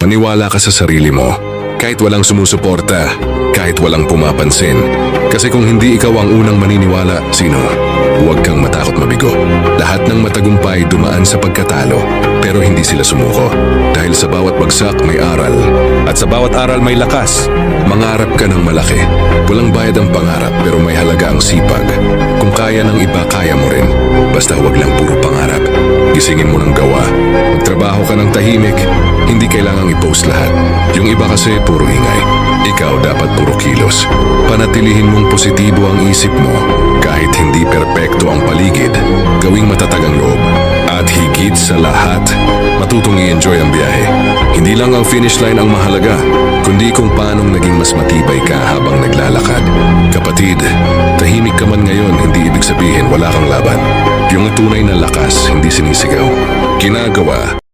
Maniwala ka sa sarili mo. Kahit walang sumusuporta, kahit walang pumapansin. Kasi kung hindi ikaw ang unang maniniwala, sino? Huwag kang matakot mabigo. Lahat ng matagumpay dumaan sa pagkatalo, pero hindi sila sumuko. Dahil sa bawat bagsak may aral. At sa bawat aral may lakas. Mangarap ka ng malaki. Walang bayad ang pangarap, pero may halaga ang sipag. Kung kaya ng iba, kaya mo rin. Basta huwag lang puro pangarap. Gisingin mo ng gawa. Magtrabaho ka ng tahimik. Hindi kailangang i-post lahat. Yung iba kasi puro ingay. Ikaw dapat puro kilos. Panatilihin mong positibo ang isip mo. Kahit hindi perpekto ang paligid, gawing matatag ang loob. At higit sa lahat, matutong i-enjoy ang biyahe. Hindi lang ang finish line ang mahalaga, kundi kung paanong naging mas matibay ka habang naglalakad. Kapatid, tahimik ka man ngayon, hindi ibig sabihin wala kang laban. Yung tunay na lakas, hindi sinisigaw. Ginagawa.